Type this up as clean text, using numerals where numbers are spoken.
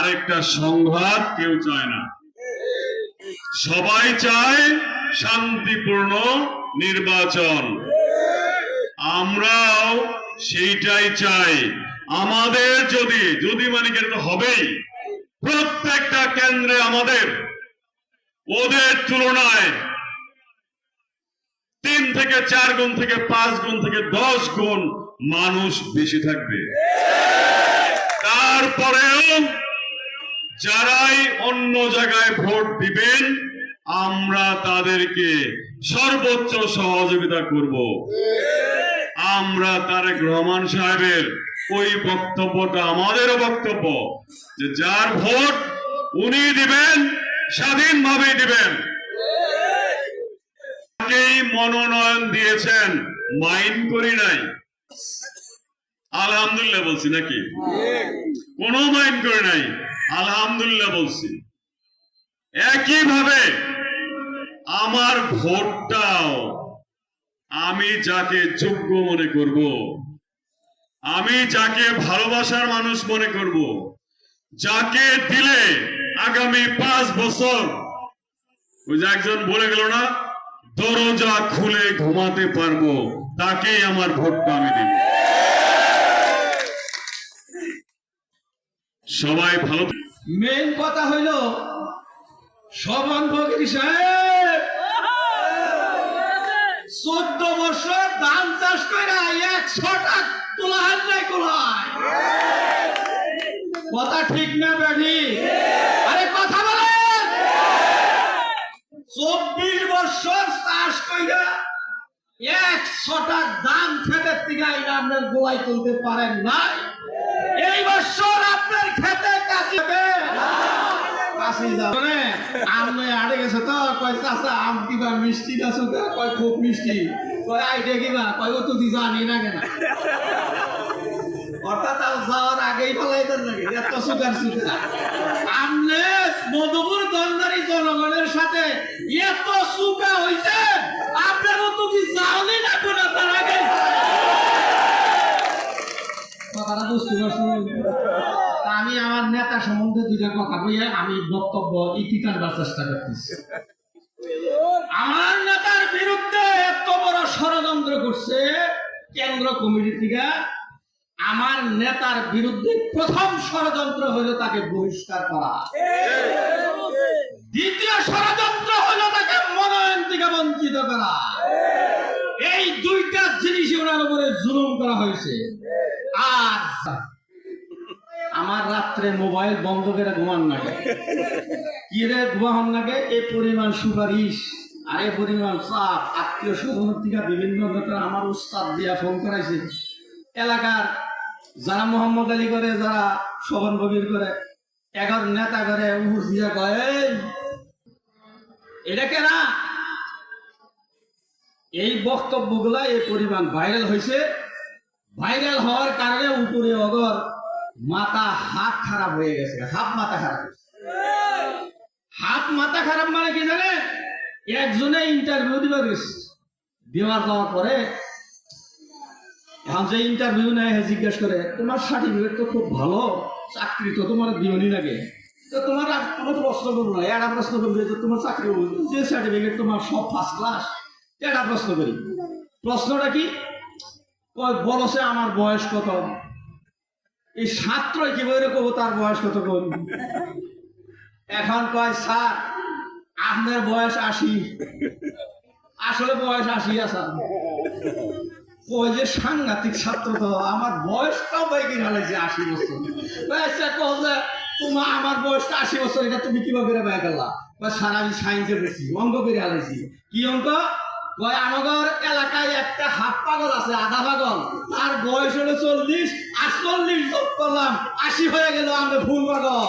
আরেকটা সংঘাত কেউ চায় না। সবাই চায় শান্তিপূর্ণ নির্বাচন, আমরাও সেইটাই চাই। আমাদের যদি মানে তো হবেই, প্রত্যেকটা কেন্দ্রে আমাদের ওদের তুলনায় 3 থেকে 4 গুণ থেকে 5 গুণ থেকে 10 গুণ মানুষ বেশি থাকবে। তারপরেও যারাই অন্য জায়গায় ভোট দিবেন আমরা তাদেরকে সর্বোচ্চ সহযোগিতা করব। আমরা তারেক রহমান সাহেবের ওই বক্তব্যটা আমাদেরও বক্তব্য যে যার ভোট উনি দিবেন, স্বাধীনভাবে দিবেন। তাকেই মনোনয়ন দিয়েছেন, মাইন্ড করি নাই, আলহামদুলিল্লাহ বলছি নাকি? কোনো মাইন্ড করে নাই, আলহামদুলিল্লাহ বলছি। একইভাবে আমার ভোটটাও আমি যাকে যোগ্য মনে করব, আমি যাকে ভালোবাসার মানুষ মনে করব, যাকে দিলে আগামী 5 বছর, ওই যে একজন বলে গেল না, দরজা খুলে ঘুমাতে পারবো, তাকেই আমার ভোটটা আমি দেব। সবাই ভালো। মেন কথা হইল শোভন ফকির সাহেব 14 বছর ধান চাষ করে 100টা তোলা হাত নাই কোলায়। কথা ঠিক না বেঠি? আরে কথা বলেন। 24 বছর চাষ কইরা 100টা ধান খেতের থেকে আইনা আপনার গোলাই তুলতে পারেন নাই। এই বছর আপনার খেতে কাশি আমনে আড়ে গেছে তো কয় চাচা আম কিবা মিষ্টি না সুগা, কয় খুব মিষ্টি, কয় আইডে কিবা, কয় ও তুই জানি না কেন, অর্থাৎ যাওয়ার আগেই ফেলাইতেন নাকি এত সুগার সুগা। আমনে মধুপুর দন্দারি জনগণের সাথে এত সুগা হইছে, আপনার তো কি জানি না কোন তার আগে কথাটা বুঝতে পারছেন? আমি আমার নেতা সম্বন্ধে দুইটা কথা বলে আমি বক্তব্য ইতিকার চেষ্টা করতেছি। আমার নেতার বিরুদ্ধে এত বড় ষড়যন্ত্র করছে কেন্দ্র কমিটি থেকে। আমার নেতার বিরুদ্ধে প্রথম ষড়যন্ত্র হলো তাকে বহিষ্কার করা, দ্বিতীয় ষড়যন্ত্র হলো তাকে মনোনয়ন থেকে বঞ্চিত করা। এই দুইটা জিনিস ওনার উপরে জুলুম করা হয়েছে। আর আমার রাত্রে মোবাইল বন্ধ করে ঘুমান লাগে, কি রে ঘুমাহন লাগে? এই পরিমাণ সুপারিশ আর এই পরিমাণ চাপ আত্মীয় স্বজনের থেকে বিভিন্ন নেতা আমার উস্তাদ দিয়া ফোন করাইছে। এলাকার যারা মোহাম্মদ আলী করে, যারা শোভন বগির করে, 11 নেতা করে উহুর দিয়া কয় এটা কেনা। এই বক্তব্যগুলা এই পরিমাণ ভাইরাল হয়েছে। ভাইরাল হওয়ার কারণে উপরে অগর মাথা হাত খারাপ হয়ে গেছে, হাত মাথা খারাপ। হাত মাথা খারাপ মানে কি জানে? একজনে ইন্টারভিউ দিবা গেছে, দেওয়ার যাওয়ার পরে এখন যে ইন্টারভিউ নেয় জিজ্ঞেস করে তোমার সার্টিফিকেট তো খুব ভালো, চাকরি তো তোমার দিওনি লাগে, তো তোমার কোনো প্রশ্ন করবো না, একটা প্রশ্ন করবে যে তোমার চাকরি যে সার্টিফিকেট তোমার সব ফার্স্ট ক্লাস, এটা প্রশ্ন করি। প্রশ্নটা কি? বলছে আমার বয়স কত? এই ছাত্রই কি বলে কব তার বয়স কত কোন? এখন কয় স্যার আপনার বয়স 80। আসলে বয়স 80 আছে। কয় যে সাংঘাতিক ছাত্র, তো আমার বয়সটাও বাইকে ঢালাইছে 80 বছর। তোমার আমার বয়সটা 80 বছর, এটা তুমি কিভাবে বেড়ে গেলা? স্যার আমি সায়েন্সে পড়ছি, অঙ্ক করে হালাইছি। কি অঙ্ক? কয় আমাদের এলাকায় একটা হাফ পাগল আছে, আধা পাগল, তার বয়স হলো 40, আর 40 যোগ করলাম 80 হয়ে গেল, আমরা ফুল পাগল।